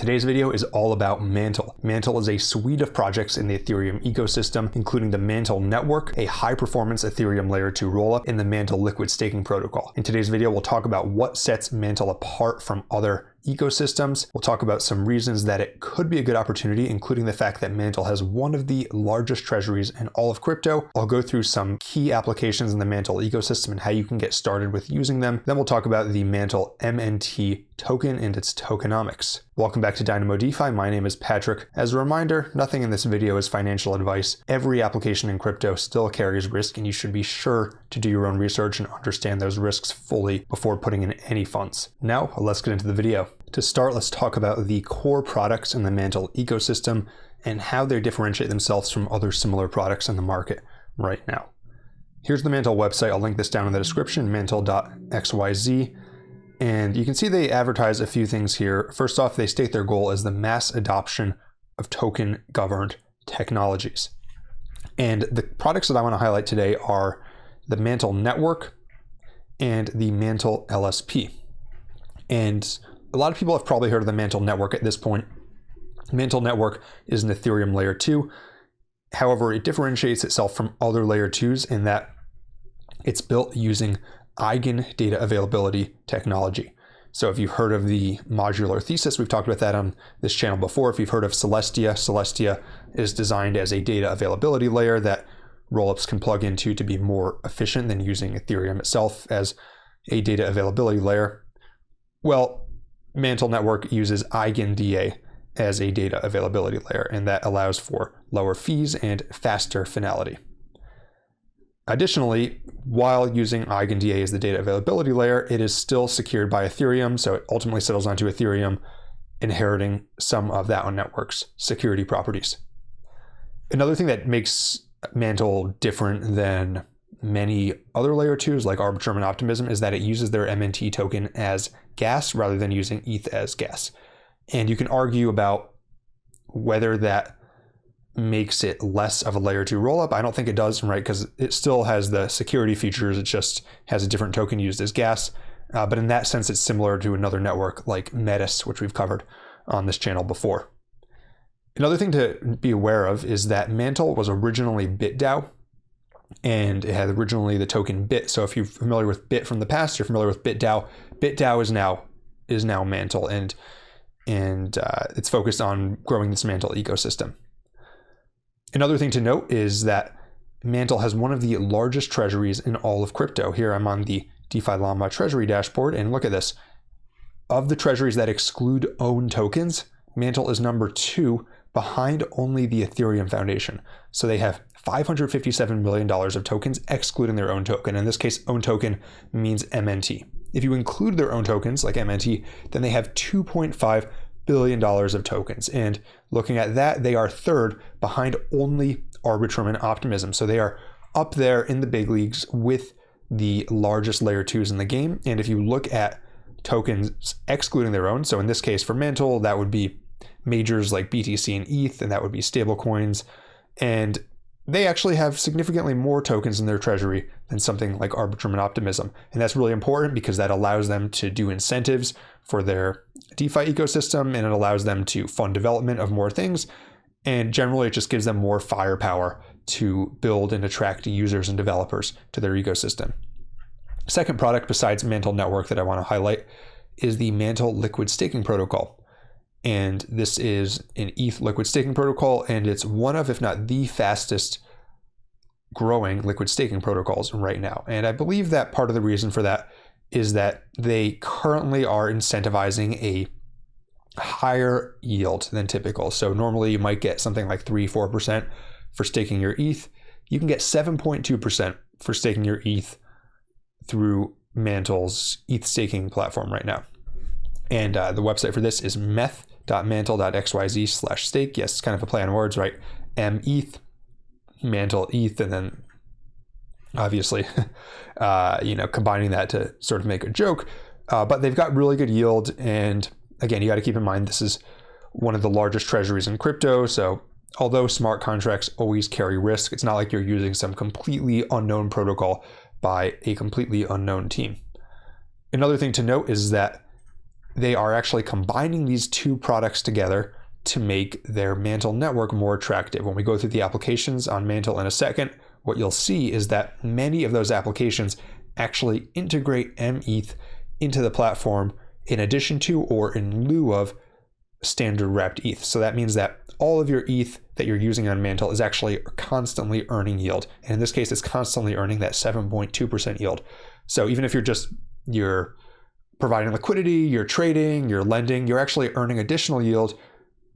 Today's video is all about Mantle. Mantle is a suite of projects in the Ethereum ecosystem, including the Mantle network, a high-performance Ethereum Layer 2 rollup, and the Mantle liquid staking protocol. In today's video, we'll talk about what sets Mantle apart from other ecosystems. We'll talk about some reasons that it could be a good opportunity, including the fact that Mantle has one of the largest treasuries in all of crypto. I'll go through some key applications in the Mantle ecosystem and how you can get started with using them. Then we'll talk about the Mantle MNT token and its tokenomics. Welcome back to Dynamo DeFi. My name is Patrick. As a reminder, nothing in this video is financial advice. Every application in crypto still carries risk, and you should be sure to do your own research and understand those risks fully before putting in any funds. Now, let's get into the video. To start, let's talk about the core products in the Mantle ecosystem and how they differentiate themselves from other similar products in the market right now. Here's the Mantle website. I'll link this down in the description, mantle.xyz. And you can see they advertise a few things here. First off, they state their goal as the mass adoption of token-governed technologies. And the products that I want to highlight today are the Mantle network and the Mantle LSP. And a lot of people have probably heard of the Mantle network at this point. Mantle network is an Ethereum Layer 2. However, it differentiates itself from other Layer 2s in that it's built using eigen data availability technology. So if you've heard of the modular thesis, we've talked about that on this channel before. If you've heard of Celestia, Celestia is designed as a data availability layer that rollups can plug into to be more efficient than using Ethereum itself as a data availability layer. Well, Mantle network uses EigenDA as a data availability layer, and that allows for lower fees and faster finality. Additionally, while using EigenDA as the data availability layer, it is still secured by Ethereum, so it ultimately settles onto Ethereum, inheriting some of that network's security properties. Another thing that makes Mantle different than many other Layer 2s like Arbitrum and Optimism is that it uses their MNT token as gas rather than using ETH as gas. And you can argue about whether that makes it less of a Layer 2 rollup. I don't think it does, right? Because it still has the security features. It just has a different token used as gas. But in that sense, it's similar to another network like Metis, which we've covered on this channel before. Another thing to be aware of is that Mantle was originally BitDAO, and it had originally the token BIT. So if you're familiar with BIT from the past, you're familiar with BitDAO. BitDAO is now Mantle, and it's focused on growing this Mantle ecosystem. Another thing to note is that Mantle has one of the largest treasuries in all of crypto. Here I'm on the DeFi Llama treasury dashboard, and look at this. Of the treasuries that exclude own tokens, Mantle is number 2 behind only the Ethereum Foundation. So they have $557 million of tokens excluding their own token. In this case, own token means MNT. If you include their own tokens like MNT, then they have $2.5 billion of tokens. And looking at that, they are third behind only Arbitrum and Optimism. So they are up there in the big leagues with the largest Layer 2s in the game. And if you look at tokens excluding their own, so in this case for Mantle, that would be majors like BTC and ETH, and that would be stablecoins. And they actually have significantly more tokens in their treasury than something like Arbitrum and Optimism. And that's really important because that allows them to do incentives for their DeFi ecosystem, and it allows them to fund development of more things. And generally, it just gives them more firepower to build and attract users and developers to their ecosystem. Second product besides Mantle Network that I want to highlight is the Mantle liquid staking protocol. And this is an ETH liquid staking protocol, and it's one of, if not the fastest growing liquid staking protocols right now. And I believe that part of the reason for that is that they currently are incentivizing a higher yield than typical. So normally you might get something like 3-4% for staking your ETH. You can get 7.2% for staking your ETH through Mantle's ETH staking platform right now. And the website for this is meth.mantle.xyz/stake. Yes, it's kind of a play on words, right? METH, Mantle ETH, and then obviously, combining that to sort of make a joke. But they've got really good yield. And again, you got to keep in mind, this is one of the largest treasuries in crypto. So although smart contracts always carry risk, it's not like you're using some completely unknown protocol by a completely unknown team. Another thing to note is that they are actually combining these two products together to make their Mantle network more attractive. When we go through the applications on Mantle in a second, what you'll see is that many of those applications actually integrate METH into the platform in addition to or in lieu of standard wrapped ETH. So that means that all of your ETH that you're using on Mantle is actually constantly earning yield. And in this case, it's constantly earning that 7.2% yield. So even if you're providing liquidity, you're trading, you're lending, you're actually earning additional yield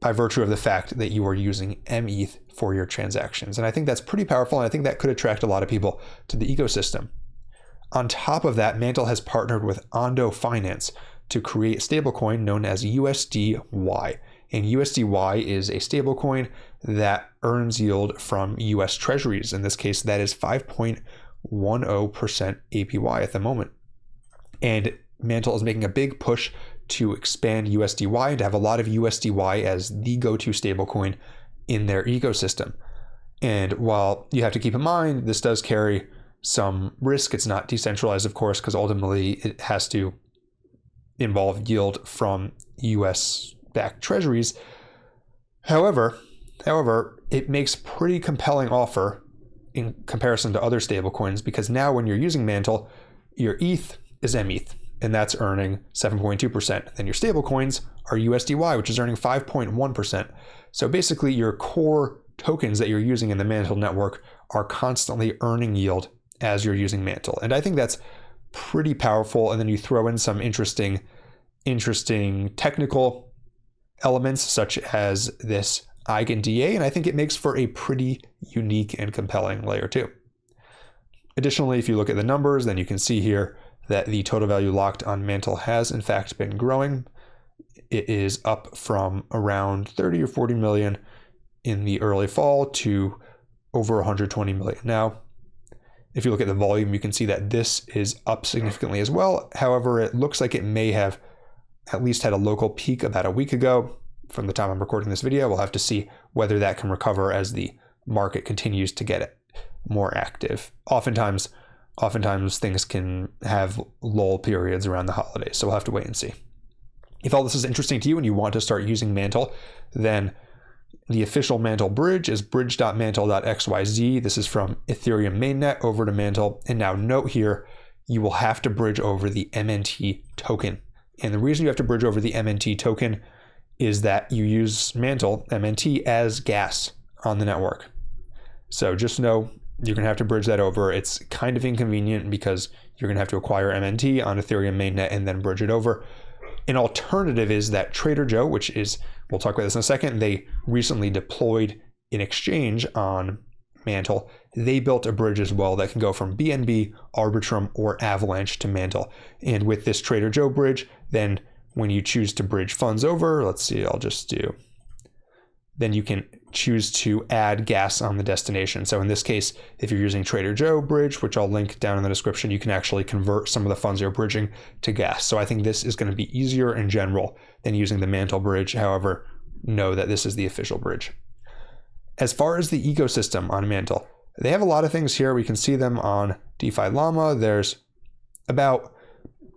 by virtue of the fact that you are using METH for your transactions. And I think that's pretty powerful, and I think that could attract a lot of people to the ecosystem. On top of that, Mantle has partnered with Ondo Finance to create a stablecoin known as USDY. And USDY is a stablecoin that earns yield from US treasuries. In this case, that is 5.10% APY at the moment. And Mantle is making a big push to expand USDY and to have a lot of USDY as the go-to stablecoin in their ecosystem. And while you have to keep in mind, this does carry some risk. It's not decentralized, of course, because ultimately it has to involve yield from US-backed treasuries. However, it makes pretty compelling offer in comparison to other stablecoins, because now when you're using Mantle, your ETH is METH, and that's earning 7.2%. Then your stablecoins are USDY, which is earning 5.1%. So basically your core tokens that you're using in the Mantle network are constantly earning yield as you're using Mantle. And I think that's pretty powerful. And then you throw in some interesting technical elements such as this EigenDA, and I think it makes for a pretty unique and compelling layer 2. Additionally, if you look at the numbers, then you can see here that the total value locked on Mantle has in fact been growing. It is up from around 30 or 40 million in the early fall to over 120 million now. If you look at the volume, you can see that this is up significantly as well. However, it looks like it may have at least had a local peak about a week ago. From the time I'm recording this video, we'll have to see whether that can recover as the market continues to get more active. Oftentimes things can have lull periods around the holidays, so we'll have to wait and see. If all this is interesting to you and you want to start using Mantle, then the official Mantle bridge is bridge.mantle.xyz. This is from Ethereum mainnet over to Mantle. And now note here, you will have to bridge over the MNT token. And the reason you have to bridge over the MNT token is that you use Mantle, MNT, as gas on the network. So just know you're going to have to bridge that over. It's kind of inconvenient because you're going to have to acquire MNT on Ethereum mainnet and then bridge it over. An alternative is that Trader Joe, which is, we'll talk about this in a second, they recently deployed an exchange on Mantle. They built a bridge as well that can go from BNB, Arbitrum, or Avalanche to Mantle. And with this Trader Joe bridge, then when you choose to bridge funds over, let's see, then you can choose to add gas on the destination. So in this case, if you're using Trader Joe bridge, which I'll link down in the description, you can actually convert some of the funds you're bridging to gas. So I think this is going to be easier in general than using the Mantle bridge. However, know that this is the official bridge. As far as the ecosystem on Mantle, they have a lot of things here. We can see them on DeFi Llama. There's about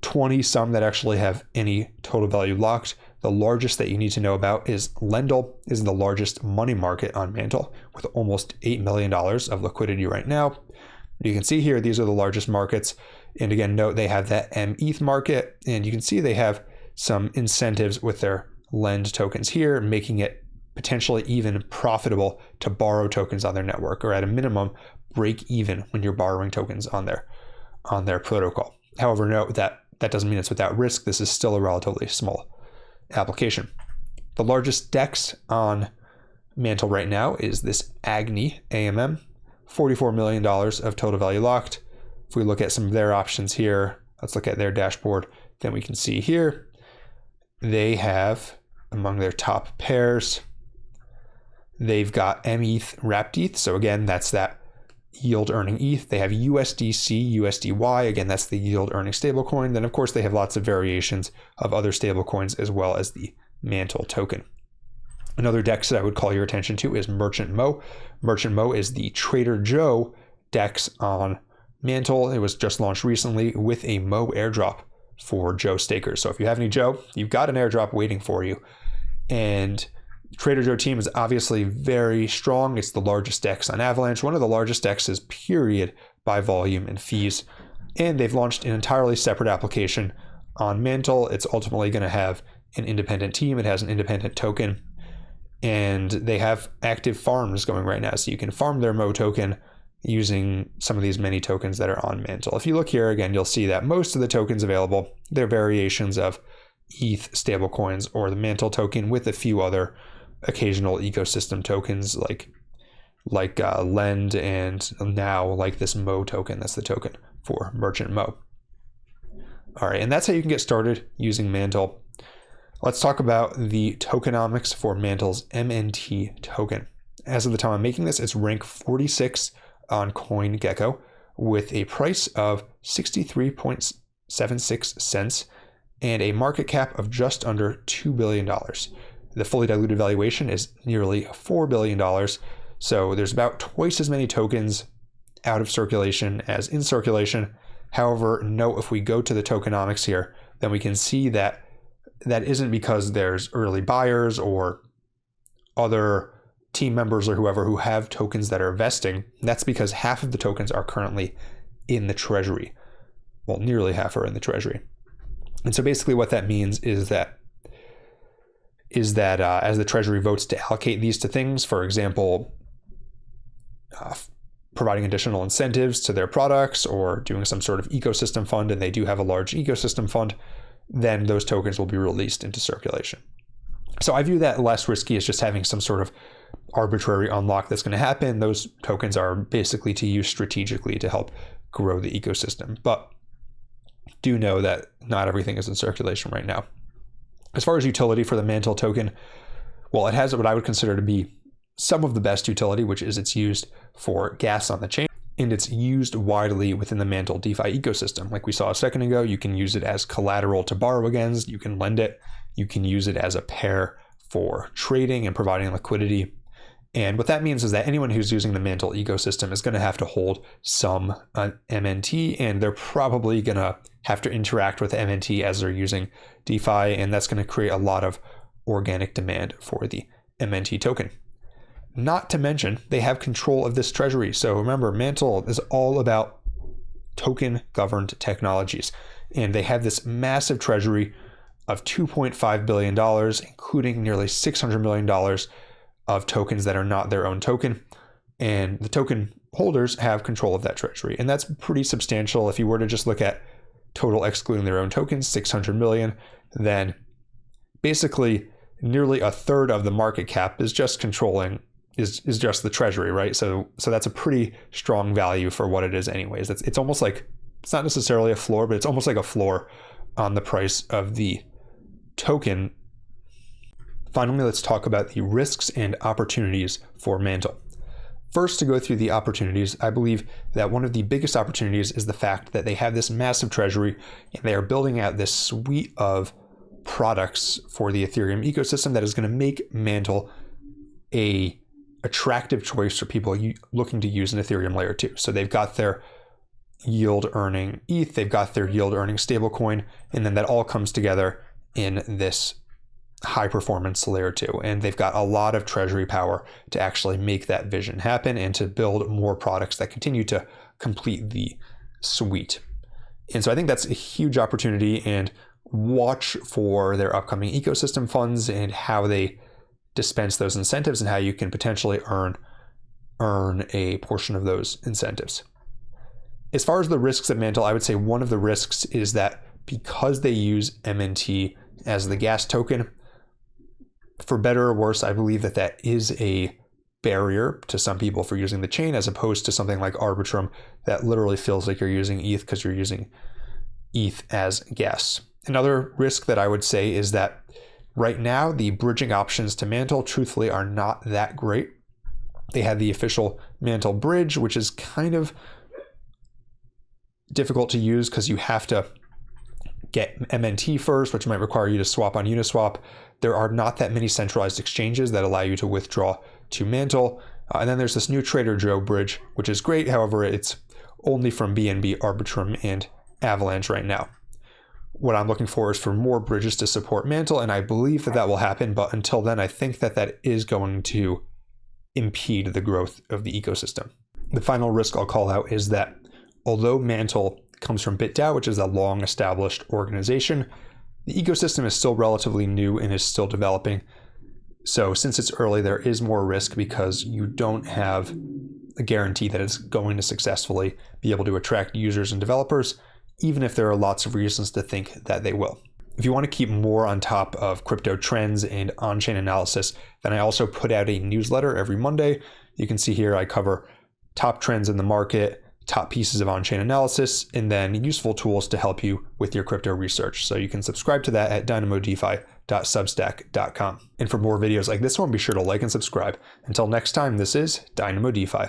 20 some that actually have any total value locked. The largest that you need to know about is Lendl, is the largest money market on Mantle with almost $8 million of liquidity right now. You can see here, these are the largest markets. And again, note they have that METH market, and you can see they have some incentives with their lend tokens here, making it potentially even profitable to borrow tokens on their network, or at a minimum, break even when you're borrowing tokens on their protocol. However, note that doesn't mean it's without risk. This is still a relatively small application. The largest DEX on Mantle right now is this Agni, AMM, $44 million of total value locked. If we look at some of their options here, let's look at their dashboard, then we can see here, they have among their top pairs, they've got METH wrapped ETH. So again, that's that yield earning ETH. They have USDC, USDY. Again, that's the yield earning stablecoin. Then of course they have lots of variations of other stablecoins as well as the Mantle token. Another DEX that I would call your attention to is Merchant Mo. Merchant Mo is the Trader Joe DEX on Mantle. It was just launched recently with a Mo airdrop. for Joe stakers. So if you have any Joe, you've got an airdrop waiting for you. And Trader Joe team is obviously very strong. It's the largest DEX on Avalanche, one of the largest DEXs, period, by volume and fees. And they've launched an entirely separate application on Mantle. It's ultimately going to have an independent team. It has an independent token. And they have active farms going right now. So you can farm their Mo token using some of these many tokens that are on Mantle. If you look here again, you'll see that most of the tokens available, they're variations of ETH stablecoins or the Mantle token with a few other occasional ecosystem tokens like Lend, and now like this Mo token. That's the token for Merchant Mo. All right, and that's how you can get started using Mantle. Let's talk about the tokenomics for Mantle's MNT token. As of the time I'm making this, it's rank 46 on CoinGecko with a price of 63.76 cents and a market cap of just under $2 billion. The fully diluted valuation is nearly $4 billion. So there's about twice as many tokens out of circulation as in circulation. However, note if we go to the tokenomics here, then we can see that that isn't because there's early buyers or other team members or whoever who have tokens that are vesting. That's because half of the tokens are currently in the treasury. Well, nearly half are in the treasury. And so basically what that means is that as the treasury votes to allocate these to things, for example, providing additional incentives to their products or doing some sort of ecosystem fund, and they do have a large ecosystem fund, then those tokens will be released into circulation. So I view that less risky as just having some sort of arbitrary unlock that's going to happen. Those tokens are basically to use strategically to help grow the ecosystem. But do know that not everything is in circulation right now. As far as utility for the Mantle token, well, it has what I would consider to be some of the best utility, which is it's used for gas on the chain, and it's used widely within the Mantle DeFi ecosystem. Like we saw a second ago, you can use it as collateral to borrow against, you can lend it, you can use it as a pair for trading and providing liquidity. And what that means is that anyone who's using the Mantle ecosystem is going to have to hold some MNT, and they're probably going to have to interact with MNT as they're using DeFi, and that's going to create a lot of organic demand for the MNT token. Not to mention, they have control of this treasury. So remember, Mantle is all about token-governed technologies, and they have this massive treasury of $2.5 billion, including nearly $600 million of tokens that are not their own token. And the token holders have control of that treasury. And that's pretty substantial. If you were to just look at total excluding their own tokens, 600 million, then basically nearly a third of the market cap is just controlling is just the treasury, right? So that's a pretty strong value for what it is anyways. It's almost like, it's not necessarily a floor, but it's almost like a floor on the price of the token. Finally, let's talk about the risks and opportunities for Mantle. First, to go through the opportunities, I believe that one of the biggest opportunities is the fact that they have this massive treasury and they are building out this suite of products for the Ethereum ecosystem that is going to make Mantle a attractive choice for people looking to use an Ethereum Layer 2. So they've got their yield earning ETH, they've got their yield earning stablecoin, and then that all comes together in this high performance Layer 2. And they've got a lot of treasury power to actually make that vision happen and to build more products that continue to complete the suite. And so I think that's a huge opportunity, and watch for their upcoming ecosystem funds and how they dispense those incentives and how you can potentially earn a portion of those incentives. As far as the risks at Mantle, I would say one of the risks is that because they use MNT as the gas token, for better or worse, I believe that is a barrier to some people for using the chain, as opposed to something like Arbitrum that literally feels like you're using ETH because you're using ETH as gas. Another risk that I would say is that right now, the bridging options to Mantle, truthfully, are not that great. They have the official Mantle bridge, which is kind of difficult to use because you have to get MNT first, which might require you to swap on Uniswap. There are not that many centralized exchanges that allow you to withdraw to Mantle. And then there's this new Trader Joe bridge, which is great. However, it's only from BNB, Arbitrum, and Avalanche right now. What I'm looking for is for more bridges to support Mantle, and I believe that that will happen. But until then, I think that that is going to impede the growth of the ecosystem. The final risk I'll call out is that although Mantle comes from BitDAO, which is a long established organization, the ecosystem is still relatively new and is still developing. So since it's early, there is more risk because you don't have a guarantee that it's going to successfully be able to attract users and developers, even if there are lots of reasons to think that they will. If you want to keep more on top of crypto trends and on-chain analysis, then I also put out a newsletter every Monday. You can see here I cover top trends in the market, top pieces of on-chain analysis, and then useful tools to help you with your crypto research. So you can subscribe to that at dynamodefi.substack.com. And for more videos like this one, be sure to like and subscribe. Until next time, this is Dynamo DeFi.